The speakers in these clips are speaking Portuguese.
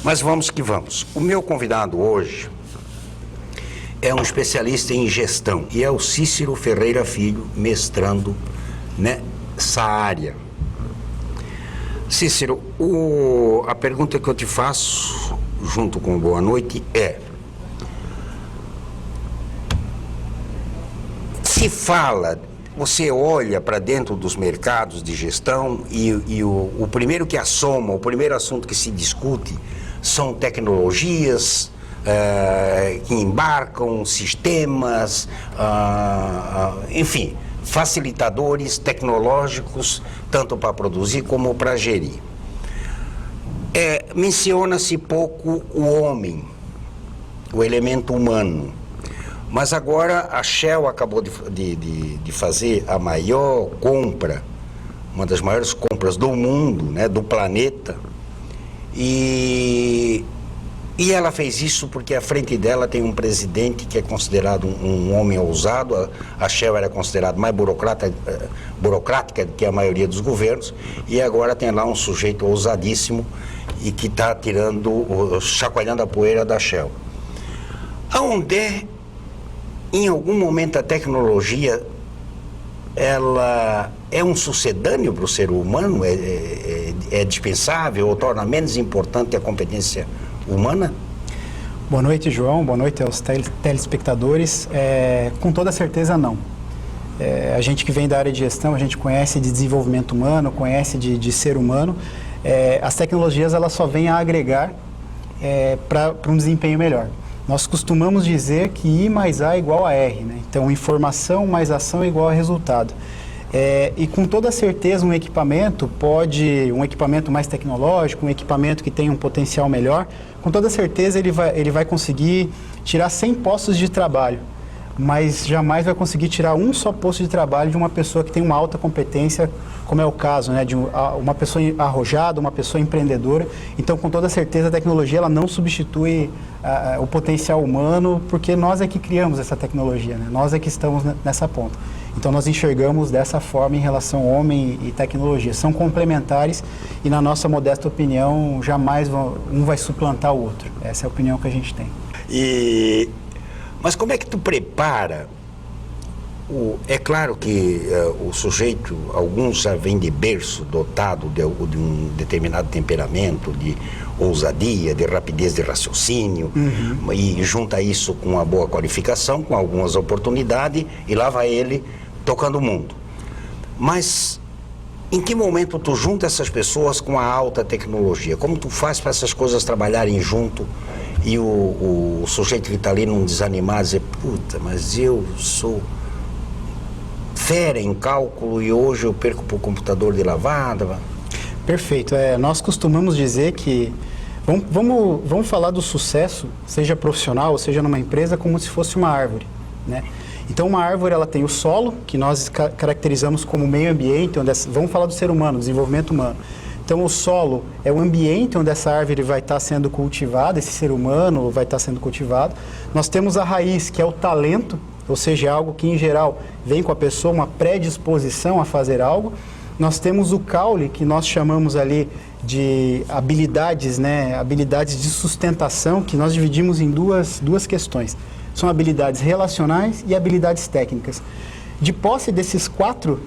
Mas vamos que vamos. O meu convidado hoje é um especialista em gestão e é o Cícero Ferreira Filho, mestrando nessa área. Cícero, a pergunta que eu te faço, junto com boa noite, é: se fala, você olha para dentro dos mercados de gestão e o primeiro que assoma, o primeiro assunto que se discute são tecnologias que embarcam, sistemas, enfim, facilitadores tecnológicos, tanto para produzir como para gerir. Menciona-se pouco o homem, o elemento humano. Mas agora a Shell acabou de fazer a maior compra, uma das maiores compras do mundo, do planeta, e ela fez isso porque à frente dela tem um presidente que é considerado um homem ousado. A Shell era considerada mais burocrática do que a maioria dos governos, e agora tem lá um sujeito ousadíssimo e que está chacoalhando a poeira da Shell. Aonde em algum momento a tecnologia ela é um sucedâneo para o ser humano, é dispensável ou torna menos importante a competência humana? Boa noite, João. Boa noite aos telespectadores. Com toda certeza, não. A gente que vem da área de gestão, a gente conhece de desenvolvimento humano, conhece de ser humano. As tecnologias elas só vêm a agregar para um desempenho melhor. Nós costumamos dizer que I mais A é igual a R, Então, informação mais ação é igual a resultado. E com toda certeza um equipamento mais tecnológico, um equipamento que tem um potencial melhor, com toda certeza ele vai conseguir tirar 100 postos de trabalho, mas jamais vai conseguir tirar um só posto de trabalho de uma pessoa que tem uma alta competência, como é o caso, de uma pessoa arrojada, uma pessoa empreendedora. Então, com toda certeza, a tecnologia ela não substitui o potencial humano, porque nós é que criamos essa tecnologia, Nós é que estamos nessa ponta. Então, nós enxergamos dessa forma em relação ao homem e tecnologia. São complementares e, na nossa modesta opinião, jamais um vai suplantar o outro. Essa é a opinião que a gente tem. Mas como é que tu prepara? É claro que o sujeito, alguns já vêm de berço dotado de um determinado temperamento, de ousadia, de rapidez de raciocínio, e junta isso com uma boa qualificação, com algumas oportunidades, e lá vai ele tocando o mundo. Mas em que momento tu junta essas pessoas com a alta tecnologia? Como tu faz para essas coisas trabalharem junto e o sujeito que está ali não desanimar, dizer: puta, mas eu sou fera em cálculo e hoje eu perco para o computador de lavada? Perfeito. Nós costumamos dizer que vamos falar do sucesso, seja profissional ou seja numa empresa, como se fosse uma árvore, Então, uma árvore ela tem o solo, que nós caracterizamos como meio ambiente, vamos falar do ser humano, desenvolvimento humano. Então, o solo é o ambiente onde essa árvore vai estar sendo cultivada, esse ser humano vai estar sendo cultivado. Nós temos a raiz, que é o talento, ou seja, algo que, em geral, vem com a pessoa, uma predisposição a fazer algo. Nós temos o caule, que nós chamamos ali de habilidades, habilidades de sustentação, que nós dividimos em duas questões. São habilidades relacionais e habilidades técnicas. De posse desses quatro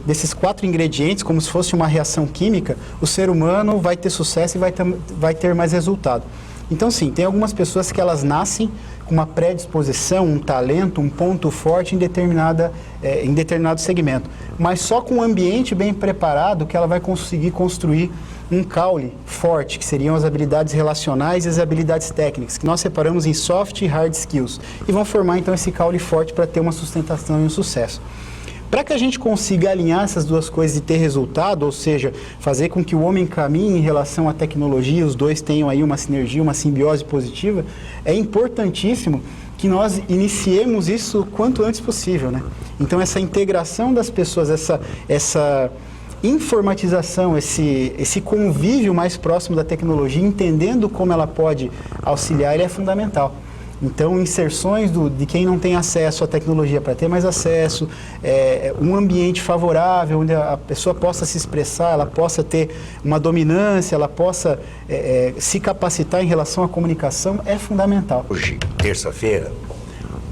ingredientes, como se fosse uma reação química, o ser humano vai ter sucesso e vai ter mais resultado. Então, sim, tem algumas pessoas que elas nascem com uma predisposição, um talento, um ponto forte em determinado segmento. Mas só com um ambiente bem preparado que ela vai conseguir construir um caule forte, que seriam as habilidades relacionais e as habilidades técnicas, que nós separamos em soft e hard skills. E vão formar, então, esse caule forte para ter uma sustentação e um sucesso. Para que a gente consiga alinhar essas duas coisas e ter resultado, ou seja, fazer com que o homem caminhe em relação à tecnologia, os dois tenham aí uma sinergia, uma simbiose positiva, é importantíssimo que nós iniciemos isso quanto antes possível, Então, essa integração das pessoas, essa informatização, esse convívio mais próximo da tecnologia, entendendo como ela pode auxiliar, ele é fundamental. Então, inserções de quem não tem acesso à tecnologia para ter mais acesso, um ambiente favorável, onde a pessoa possa se expressar, ela possa ter uma dominância, ela possa se capacitar em relação à comunicação, é fundamental. Hoje, terça-feira,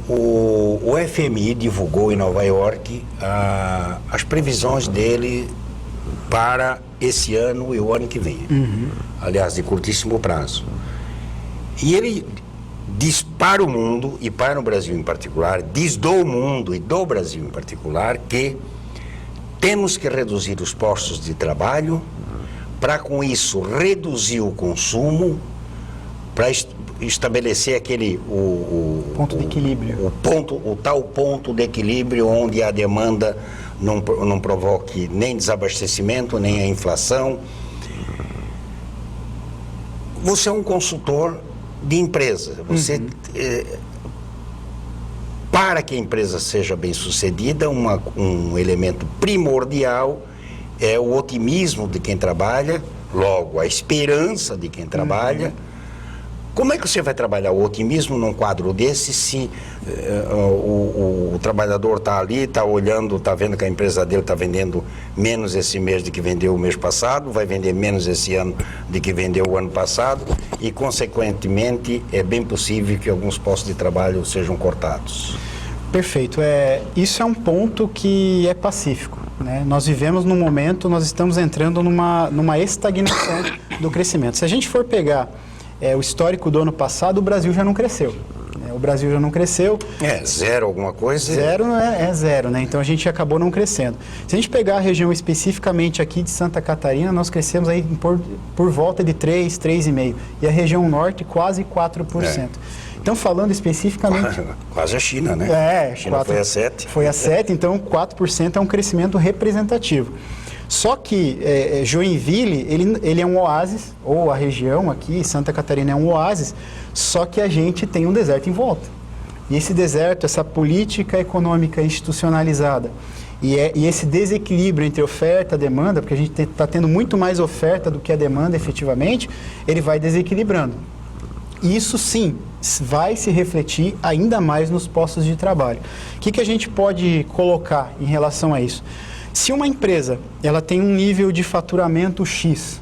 o FMI divulgou em Nova York as previsões dele para esse ano e o ano que vem. Aliás, de curtíssimo prazo. E ele diz para o mundo, e para o Brasil em particular, diz do mundo e do Brasil em particular, que temos que reduzir os postos de trabalho para, com isso, reduzir o consumo, para estabelecer aquele ponto de equilíbrio. O tal ponto de equilíbrio onde a demanda não provoque nem desabastecimento, nem a inflação. Você é um consultor de empresa. Você, para que a empresa seja bem sucedida, um elemento primordial é o otimismo de quem trabalha, logo a esperança de quem trabalha. Como é que você vai trabalhar o otimismo num quadro desse se o trabalhador está ali, está olhando, está vendo que a empresa dele está vendendo menos esse mês do que vendeu o mês passado, vai vender menos esse ano do que vendeu o ano passado e, consequentemente, é bem possível que alguns postos de trabalho sejam cortados? Perfeito. Isso é um ponto que é pacífico, né? Nós vivemos num momento, nós estamos entrando numa estagnação do crescimento. Se a gente for pegar o histórico do ano passado, o Brasil já não cresceu. O Brasil já não cresceu. Zero alguma coisa? Zero é zero, né? Então a gente acabou não crescendo. Se a gente pegar a região especificamente aqui de Santa Catarina, nós crescemos aí por volta de 3,5%. E a região norte, quase 4%. Então, falando especificamente... Quase a China, né? A China foi a 7%. Foi a 7%, então 4% é um crescimento representativo. Só que Joinville, ele é um oásis, ou a região aqui, Santa Catarina é um oásis, só que a gente tem um deserto em volta. E esse deserto, essa política econômica institucionalizada, e esse desequilíbrio entre oferta e demanda, porque a gente está tendo muito mais oferta do que a demanda efetivamente, ele vai desequilibrando. E isso sim vai se refletir ainda mais nos postos de trabalho. O que a gente pode colocar em relação a isso? Se uma empresa ela tem um nível de faturamento X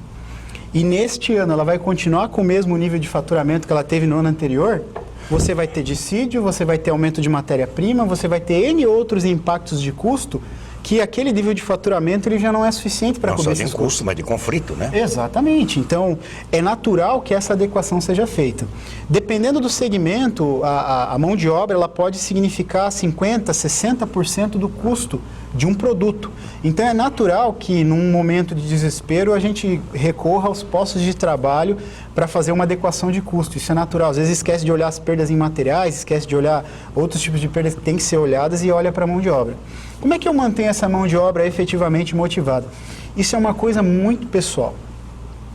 e neste ano ela vai continuar com o mesmo nível de faturamento que ela teve no ano anterior, você vai ter dissídio, você vai ter aumento de matéria-prima, você vai ter N outros impactos de custo que aquele nível de faturamento ele já não é suficiente para cobrir esses custos. Não só de custo, mas de conflito, né? Exatamente. Então, é natural que essa adequação seja feita. Dependendo do segmento, a mão de obra ela pode significar 50%, 60% do custo de um produto. Então, é natural que, num momento de desespero, a gente recorra aos postos de trabalho para fazer uma adequação de custo. Isso é natural. Às vezes esquece de olhar as perdas em materiais, esquece de olhar outros tipos de perdas que têm que ser olhadas e olha para a mão de obra. Como é que eu mantenho essa mão de obra efetivamente motivada? Isso é uma coisa muito pessoal,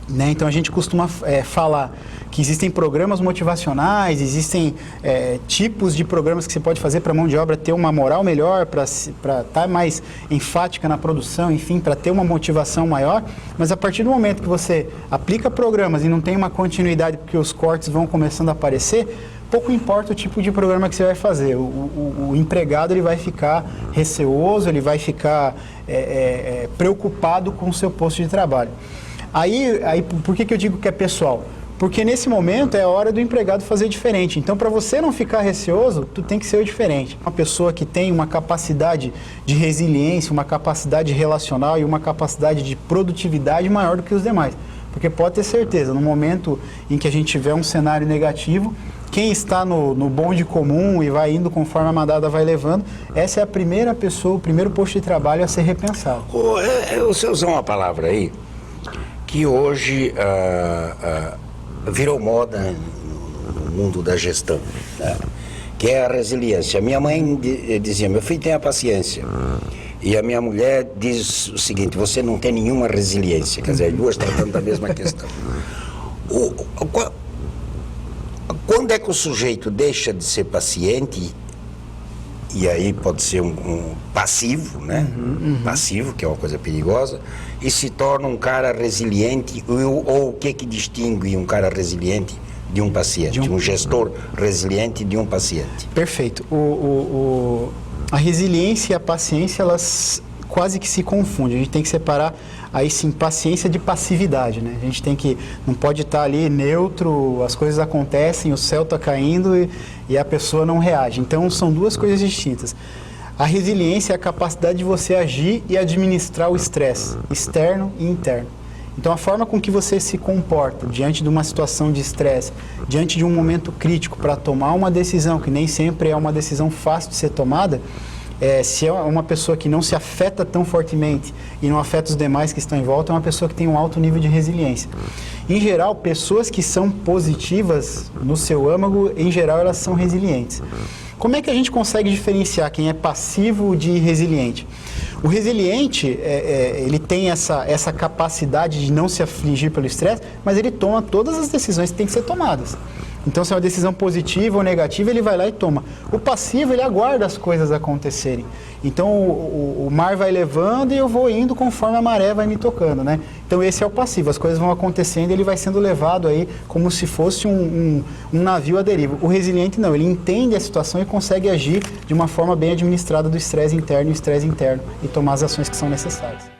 né? Então a gente costuma falar que existem programas motivacionais, existem tipos de programas que você pode fazer para a mão de obra ter uma moral melhor, para estar mais enfática na produção, enfim, para ter uma motivação maior. Mas a partir do momento que você aplica programas e não tem uma continuidade porque os cortes vão começando a aparecer, pouco importa o tipo de programa que você vai fazer. O empregado ele vai ficar receoso, ele vai ficar preocupado com o seu posto de trabalho. Aí por que eu digo que é pessoal? Porque nesse momento é a hora do empregado fazer diferente. Então, para você não ficar receoso, tu tem que ser diferente. Uma pessoa que tem uma capacidade de resiliência, uma capacidade relacional e uma capacidade de produtividade maior do que os demais. Porque pode ter certeza, no momento em que a gente tiver um cenário negativo, quem está no bonde comum e vai indo conforme a mandada vai levando, essa é a primeira pessoa, o primeiro posto de trabalho a ser repensado. Você usou uma palavra aí que hoje virou moda no mundo da gestão, né? Que é a resiliência. Minha mãe dizia, meu filho, tenha paciência. E a minha mulher diz o seguinte, você não tem nenhuma resiliência. Quer dizer, as duas tratando da mesma questão. Quando é que o sujeito deixa de ser paciente, e aí pode ser um passivo, né? Passivo, que é uma coisa perigosa, e se torna um cara resiliente, ou o que distingue um cara resiliente de um paciente, um gestor resiliente de um paciente. Perfeito. A resiliência e a paciência, elas quase que se confundem. A gente tem que separar aí sim paciência de passividade, né? A gente tem que, não pode estar ali neutro, as coisas acontecem, o céu está caindo e a pessoa não reage. Então são duas coisas distintas. A resiliência é a capacidade de você agir e administrar o estresse, externo e interno. Então a forma com que você se comporta diante de uma situação de estresse, diante de um momento crítico para tomar uma decisão, que nem sempre é uma decisão fácil de ser tomada, se é uma pessoa que não se afeta tão fortemente e não afeta os demais que estão em volta, é uma pessoa que tem um alto nível de resiliência. Em geral, pessoas que são positivas no seu âmago, em geral, elas são resilientes. Como é que a gente consegue diferenciar quem é passivo de resiliente? O resiliente, ele tem essa capacidade de não se afligir pelo estresse, mas ele toma todas as decisões que têm que ser tomadas. Então, se é uma decisão positiva ou negativa, ele vai lá e toma. O passivo, ele aguarda as coisas acontecerem. Então, o mar vai levando e eu vou indo conforme a maré vai me tocando, né? Então, esse é o passivo. As coisas vão acontecendo e ele vai sendo levado aí como se fosse um navio à deriva. O resiliente, não. Ele entende a situação e consegue agir de uma forma bem administrada do estresse interno e estresse interno e tomar as ações que são necessárias.